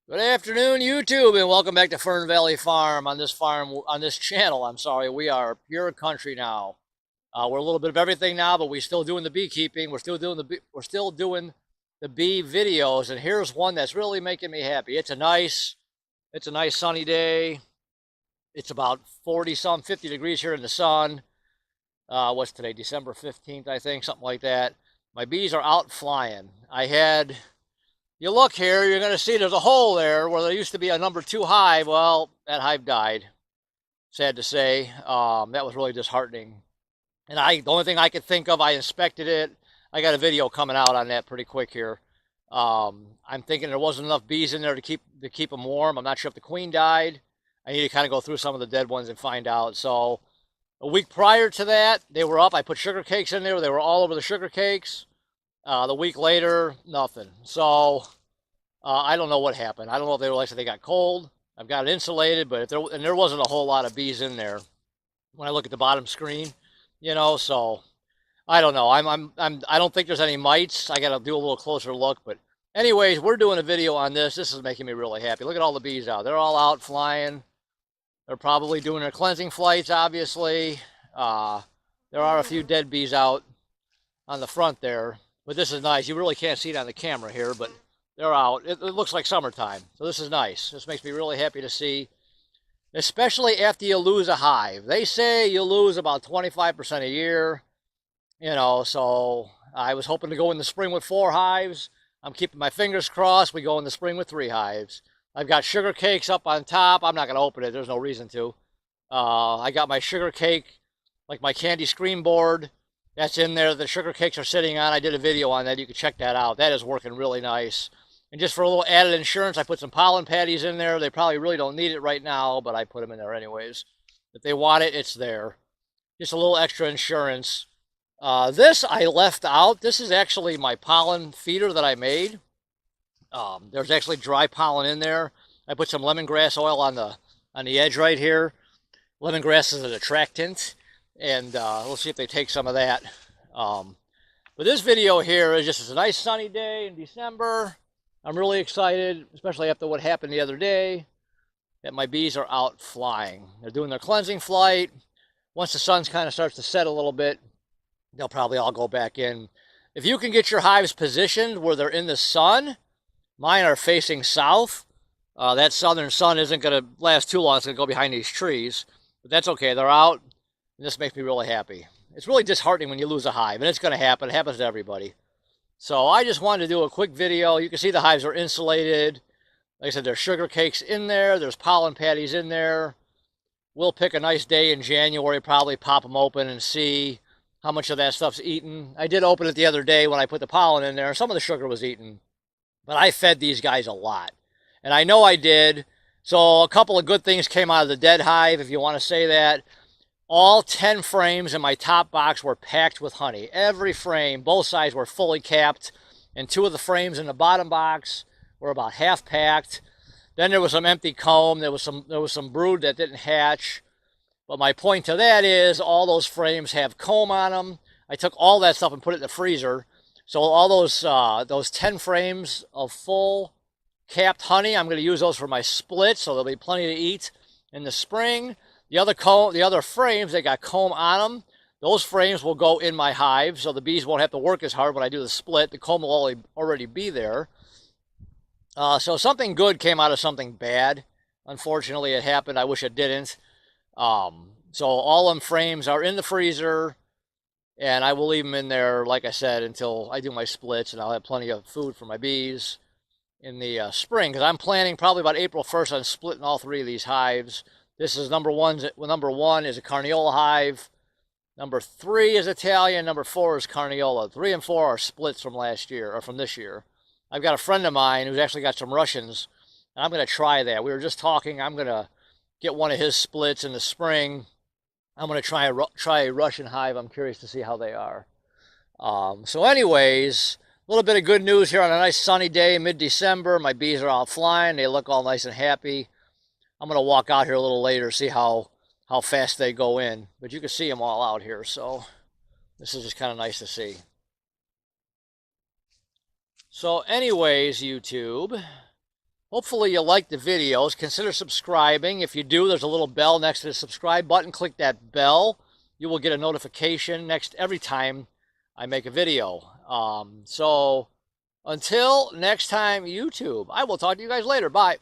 Good afternoon, YouTube, and welcome back to Fern Valley Farm. On this channel, I'm sorry, we are pure country now. We're a little bit of everything now, but we're still doing the beekeeping. We're still doing the bee videos, and here's one that's really making me happy. It's a nice sunny day. It's about 40 some 50 degrees here in the sun. What's today? December 15th, I think, something like that. My bees are out flying. You look here, you're going to see there's a hole there where there used to be a number 2 hive. Well, that hive died, sad to say. That was really disheartening. And the only thing I could think of, I inspected it. I got a video coming out on that pretty quick here. I'm thinking there wasn't enough bees in there to keep them warm. I'm not sure if the queen died. I need to kind of go through some of the dead ones and find out. So a week prior to that, they were up. I put sugar cakes in there. They were all over the sugar cakes. The week later, nothing. So I don't know what happened. I don't know if they realized that they got cold. I've got it insulated, but there wasn't a whole lot of bees in there when I look at the bottom screen, So I don't know. I don't think there's any mites. I got to do a little closer look, but anyways, we're doing a video on this. This is making me really happy. Look at all the bees out. They're all out flying. They're probably doing their cleansing flights, obviously. There are a few dead bees out on the front there, but this is nice. You really can't see it on the camera here, but they're out. It looks like summertime, so this is nice. This makes me really happy to see, especially after you lose a hive. They say you lose about 25% a year, so I was hoping to go in the spring with 4 hives. I'm keeping my fingers crossed. We go in the spring with 3 hives. I've got sugar cakes up on top. I'm not going to open it. There's no reason to. I got my sugar cake, like my candy screen board. That's in there. The sugar cakes are sitting on. I did a video on that. You can check that out. That is working really nice. And just for a little added insurance, I put some pollen patties in there. They probably really don't need it right now, but I put them in there anyways. If they want it, it's there. Just a little extra insurance. This I left out. This is actually my pollen feeder that I made. There's actually dry pollen in there. I put some lemongrass oil on the edge right here. Lemongrass is an attractant, and we'll see if they take some of that. But this video here is just a nice sunny day in December. I'm really excited, especially after what happened the other day, that my bees are out flying. They're doing their cleansing flight. Once the sun kind of starts to set a little bit, they'll probably all go back in. If you can get your hives positioned where they're in the sun, mine are facing south. That southern sun isn't going to last too long. It's going to go behind these trees. But that's okay. They're out, and this makes me really happy. It's really disheartening when you lose a hive, and it's going to happen. It happens to everybody. So I just wanted to do a quick video. You can see the hives are insulated. Like I said, there's sugar cakes in there. There's pollen patties in there. We'll pick a nice day in January, probably pop them open and see how much of that stuff's eaten. I did open it the other day when I put the pollen in there. Some of the sugar was eaten, but I fed these guys a lot. And I know I did. So a couple of good things came out of the dead hive, if you want to say that. All 10 frames in my top box were packed with honey. Every frame, both sides were fully capped, and 2 of the frames in the bottom box were about half packed. Then there was some empty comb. There was some brood that didn't hatch. But my point to that is all those frames have comb on them. I took all that stuff and put it in the freezer. So all those 10 frames of full capped honey, I'm going to use those for my split, so there'll be plenty to eat in the spring. The other frames, they got comb on them. Those frames will go in my hive, so the bees won't have to work as hard when I do the split. The comb will already be there. So something good came out of something bad. Unfortunately, it happened. I wish it didn't. So all them frames are in the freezer, and I will leave them in there, like I said, until I do my splits, and I'll have plenty of food for my bees in the spring, because I'm planning probably about April 1st on splitting all 3 of these hives. This is number 1 is a Carniola hive. Number 3 is Italian. Number 4 is Carniola. 3 and 4 are splits from last year, or from this year. I've got a friend of mine who's actually got some Russians, and I'm going to try that. We were just talking. I'm going to get one of his splits in the spring. I'm going to try a Russian hive. I'm curious to see how they are. So anyways, a little bit of good news here on a nice sunny day, mid-December. My bees are out flying. They look all nice and happy. I'm going to walk out here a little later, see how fast they go in. But you can see them all out here, so this is just kind of nice to see. So anyways, YouTube, Hopefully you like the videos. Consider subscribing. If you do, there's a little bell next to the subscribe button. Click that bell. You will get a notification every time I make a video. So until next time, YouTube, I will talk to you guys later. Bye.